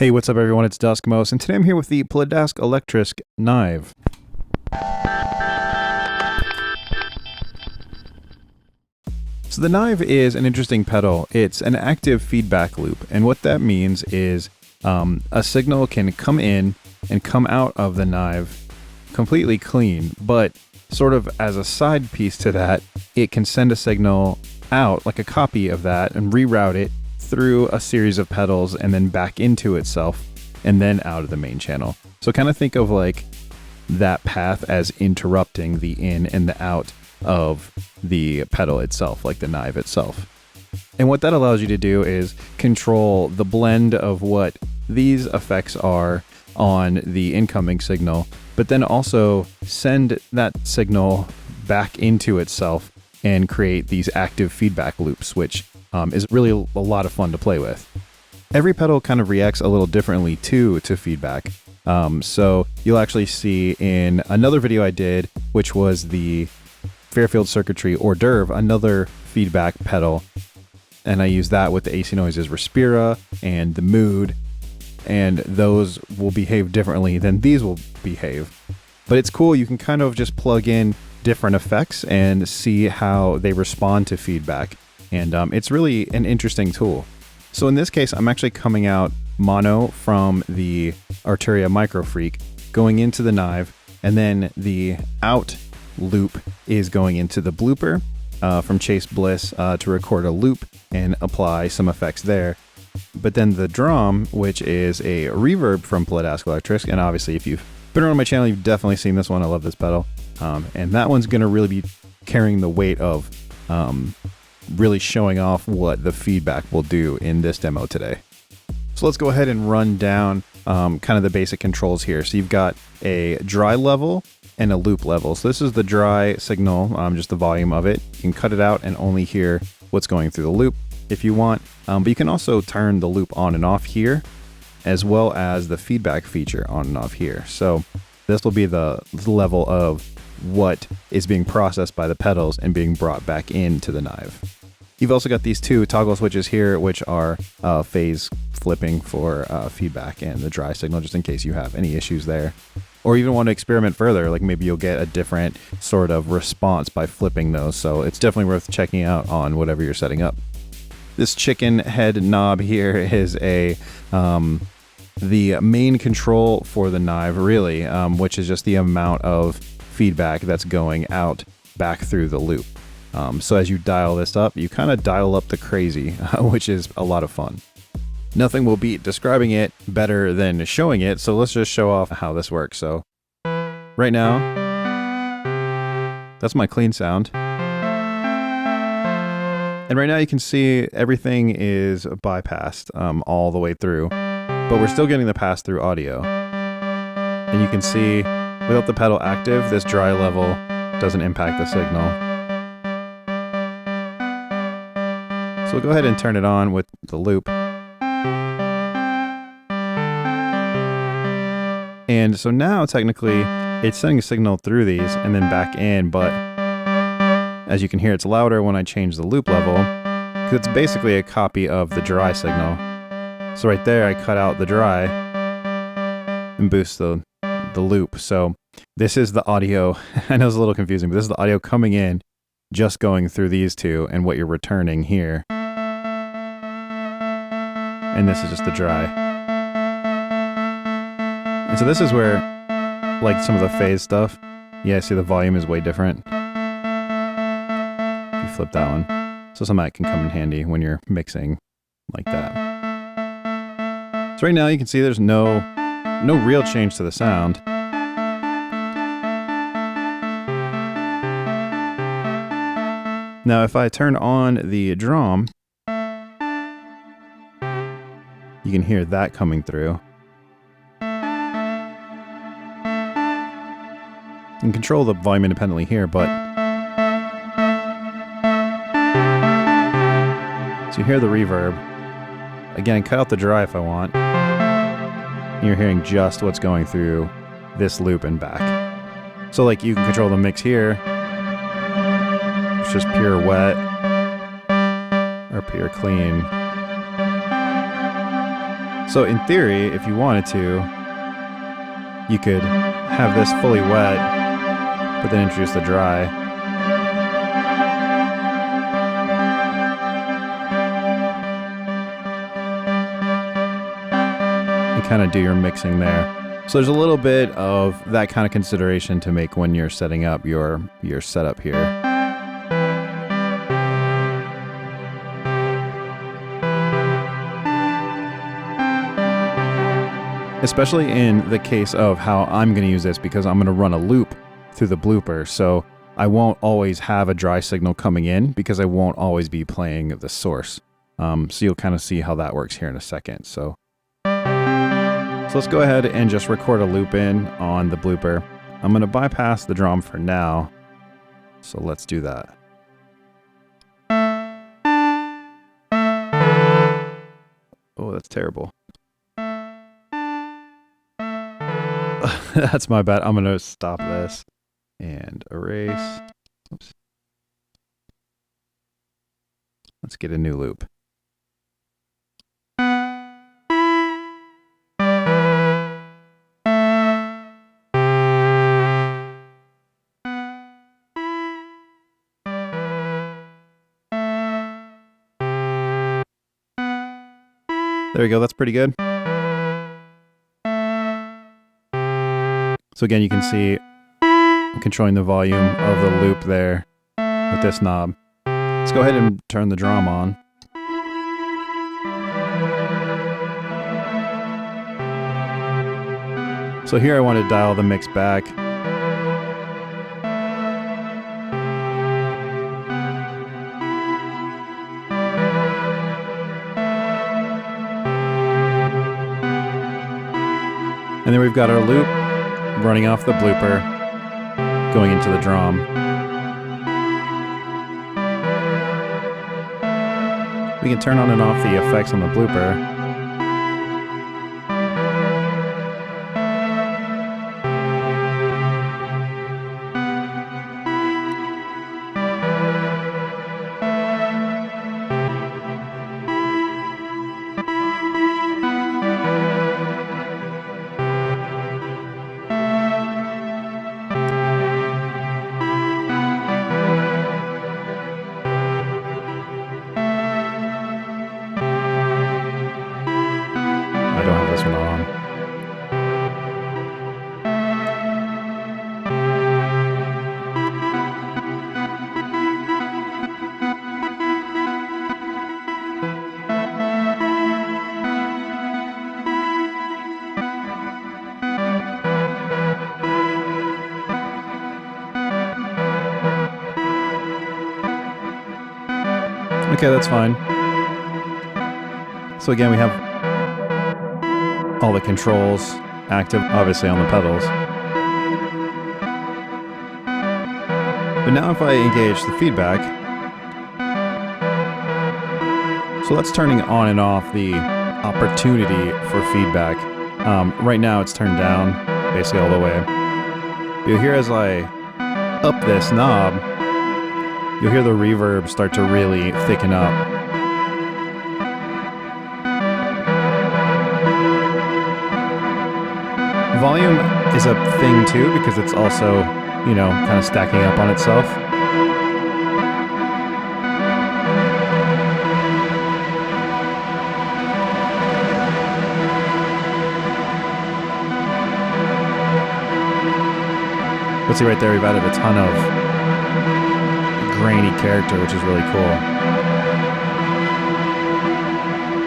Hey, what's up everyone, it's Duskmos, and today I'm here with the Pladask Elektrisk Kniv. So the Kniv is an interesting pedal. It's an active feedback loop, and what that means is a signal can come in and come out of the Kniv completely clean, but sort of as a side piece to that, it can send a signal out, like a copy of that, and reroute it through a series of pedals and then back into itself and then out of the main channel. So kind of think of like that path as interrupting the in and the out of the pedal itself, like the Kniv itself. And what that allows you to do is control the blend of what these effects are on the incoming signal, but then also send that signal back into itself and create these active feedback loops, which is really a lot of fun to play with. Every pedal kind of reacts a little differently to feedback. So you'll actually see in another video I did, which was the Fairfield Circuitry hors d'oeuvre, another feedback pedal. And I use that with the AC Noises Respira and the Mood, and those will behave differently than these will behave. But it's cool, you can kind of just plug in different effects and see how they respond to feedback. And it's really an interesting tool. So in this case, I'm actually coming out mono from the Arturia Microfreak, going into the Kniv, and then the out loop is going into the blooper from Chase Bliss to record a loop and apply some effects there. But then the drum, which is a reverb from Pladask Elektrisk, and obviously if you've been around my channel, you've definitely seen this one. I love this pedal. And that one's going to really be carrying the weight of really showing off what the feedback will do in this demo today. So let's go ahead and run down kind of the basic controls here. So you've got a dry level and a loop level. So this is the dry signal, just the volume of it. You can cut it out and only hear what's going through the loop if you want. But you can also turn the loop on and off here, as well as the feedback feature on and off here. So this will be the level of what is being processed by the pedals and being brought back into the Kniv. You've also got these two toggle switches here, which are phase flipping for feedback and the dry signal, just in case you have any issues there. Or even want to experiment further, like maybe you'll get a different sort of response by flipping those. So it's definitely worth checking out on whatever you're setting up. This chicken head knob here is the main control for the Kniv, really, which is just the amount of feedback that's going out back through the loop. So as you dial this up, you kind of dial up the crazy, which is a lot of fun. Nothing will beat describing it better than showing it, so let's just show off how this works. So right now, that's my clean sound. And right now you can see everything is bypassed all the way through, but we're still getting the pass-through audio. And you can see without the pedal active, this dry level doesn't impact the signal. So we'll go ahead and turn it on with the loop. And so now technically it's sending a signal through these and then back in, but as you can hear, it's louder when I change the loop level because it's basically a copy of the dry signal. So right there, I cut out the dry and boost the loop. So this is the audio. I know it's a little confusing, but this is the audio coming in, just going through these two and what you're returning here. And this is just the dry. And so this is where, like some of the phase stuff, yeah, see the volume is way different. If you flip that one. So some of that can come in handy when you're mixing like that. So right now you can see there's no real change to the sound. Now if I turn on the drum, you can hear that coming through. You can control the volume independently here, but so you hear the reverb. Again, cut out the dry if I want. And you're hearing just what's going through this loop and back. So like you can control the mix here. It's just pure wet or pure clean. So in theory, if you wanted to, you could have this fully wet, but then introduce the dry. And kind of do your mixing there. So there's a little bit of that kind of consideration to make when you're setting up your setup here. Especially in the case of how I'm going to use this, because I'm going to run a loop through the blooper. So I won't always have a dry signal coming in because I won't always be playing the source. So you'll kind of see how that works here in a second. So let's go ahead and just record a loop in on the blooper. I'm going to bypass the drum for now. So let's do that. Oh, that's terrible. That's my bad. I'm going to stop this and erase. Oops. Let's get a new loop. There we go. That's pretty good. So again, you can see I'm controlling the volume of the loop there with this knob. Let's go ahead and turn the drum on. So here I want to dial the mix back. And then we've got our loop running off the blooper, going into the drum. We can turn on and off the effects on the blooper. Okay, that's fine. So again, we have all the controls active, obviously, on the pedals. But now if I engage the feedback, so that's turning on and off the opportunity for feedback. Right now it's turned down basically all the way. You'll hear as I up this knob, you'll hear the reverb start to really thicken up. Volume is a thing too, because it's also, you know, kind of stacking up on itself. But see right there, we've added a ton of grainy character, which is really cool.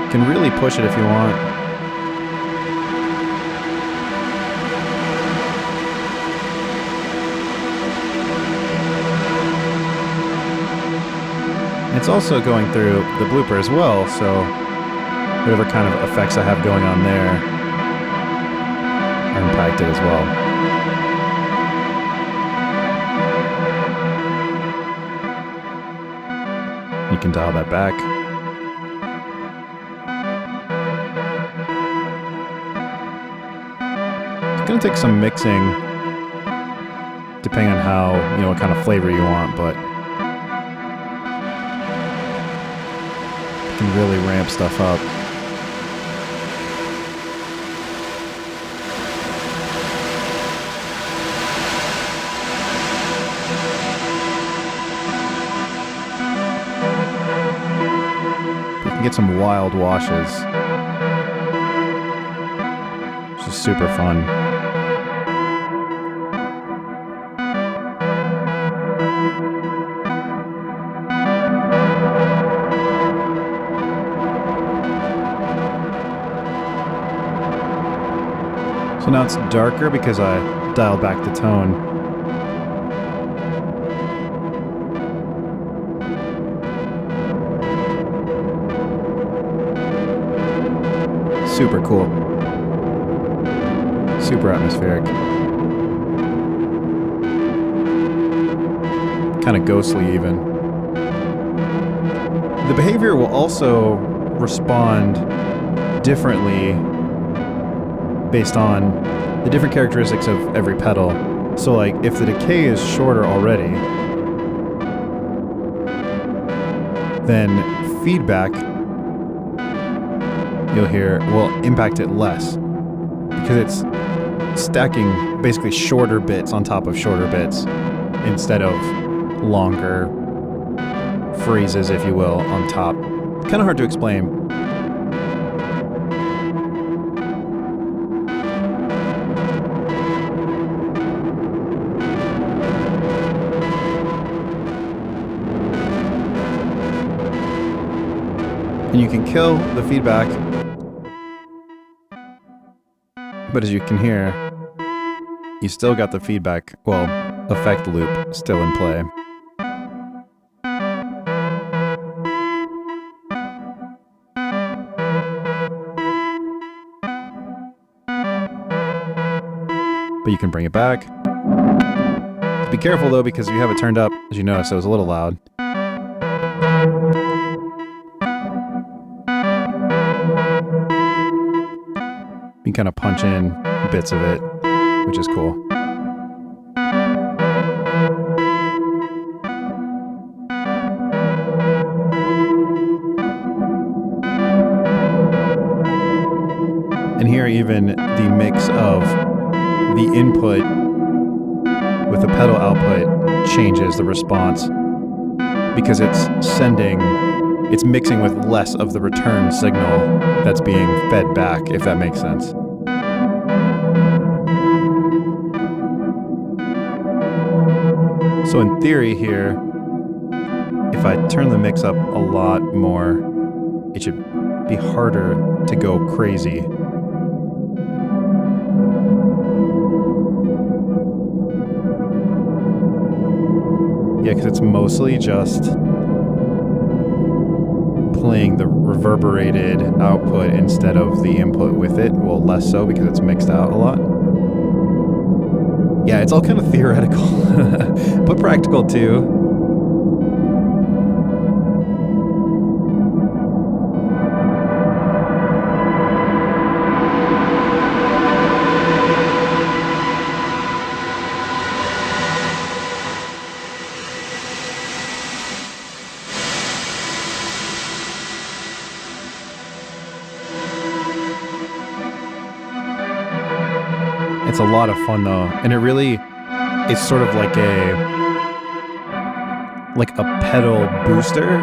You can really push it if you want. It's also going through the blooper as well, so whatever kind of effects I have going on there are impacted as well. You can dial that back. It's going to take some mixing, depending on how, you know, what kind of flavor you want, but you can really ramp stuff up. get some wild washes. Which is super fun. So now it's darker because I dialed back the tone. Super cool. Super atmospheric. Kind of ghostly even. The behavior will also respond differently based on the different characteristics of every pedal. So like if the decay is shorter already, then feedback, you'll hear, will impact it less because it's stacking basically shorter bits on top of shorter bits instead of longer phrases, if you will, on top. Kind of hard to explain. And you can kill the feedback, but as you can hear, you still got the feedback, well, effect loop still in play. But you can bring it back. Be careful though, because if you have it turned up, as you noticed, it was a little loud. You can kind of punch in bits of it, which is cool. And here even the mix of the input with the pedal output changes the response because it's mixing with less of the return signal that's being fed back, if that makes sense. So in theory here, if I turn the mix up a lot more, it should be harder to go crazy. Yeah, because it's mostly just playing the reverberated output instead of the input with it. Well, less so because it's mixed out a lot. Yeah, it's all kind of theoretical, but practical too. It's a lot of fun though, and it really is sort of like a pedal booster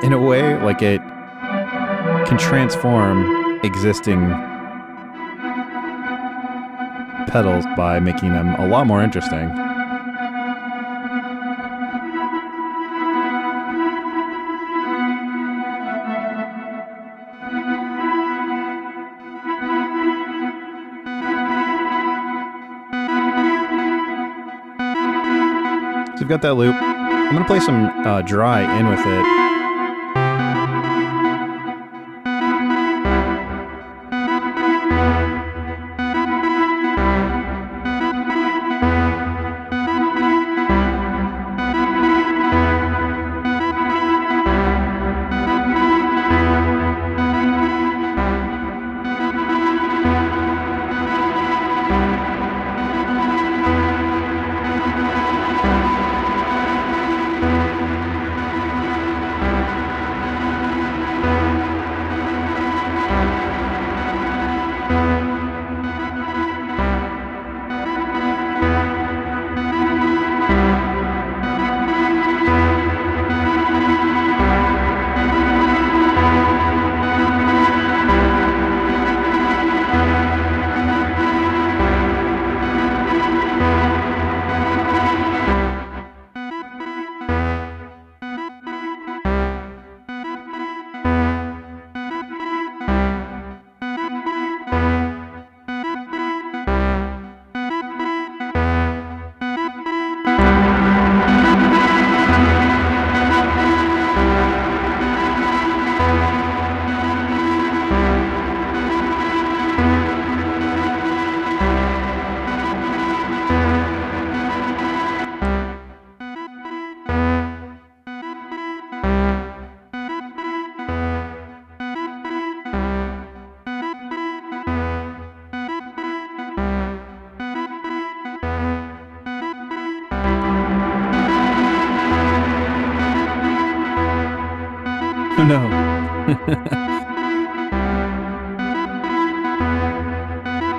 in a way. Like it can transform existing pedals by making them a lot more interesting. So we've got that loop. I'm going to play some dry in with it.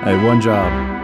Hey, one job.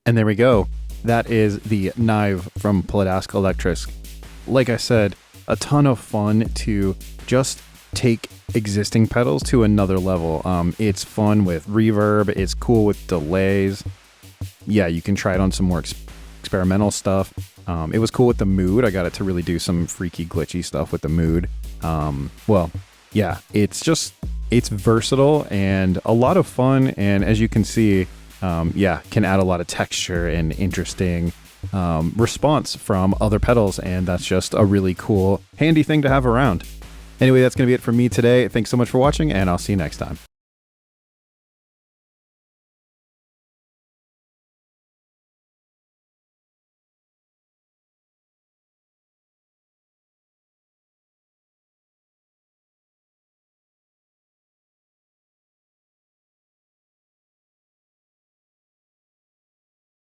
And there we go. That is the knife from Pladask Elektrisk. Like I said, a ton of fun to just take existing pedals to another level. It's fun with reverb. It's cool with delays. Yeah, you can try it on some more experimental stuff. It was cool with the mood. I got it to really do some freaky, glitchy stuff with the mood. Well, yeah, it's versatile and a lot of fun. And as you can see, yeah, can add a lot of texture and interesting response from other pedals, and that's just a really cool, handy thing to have around. Anyway, that's going to be it for me today. Thanks so much for watching, and I'll see you next time.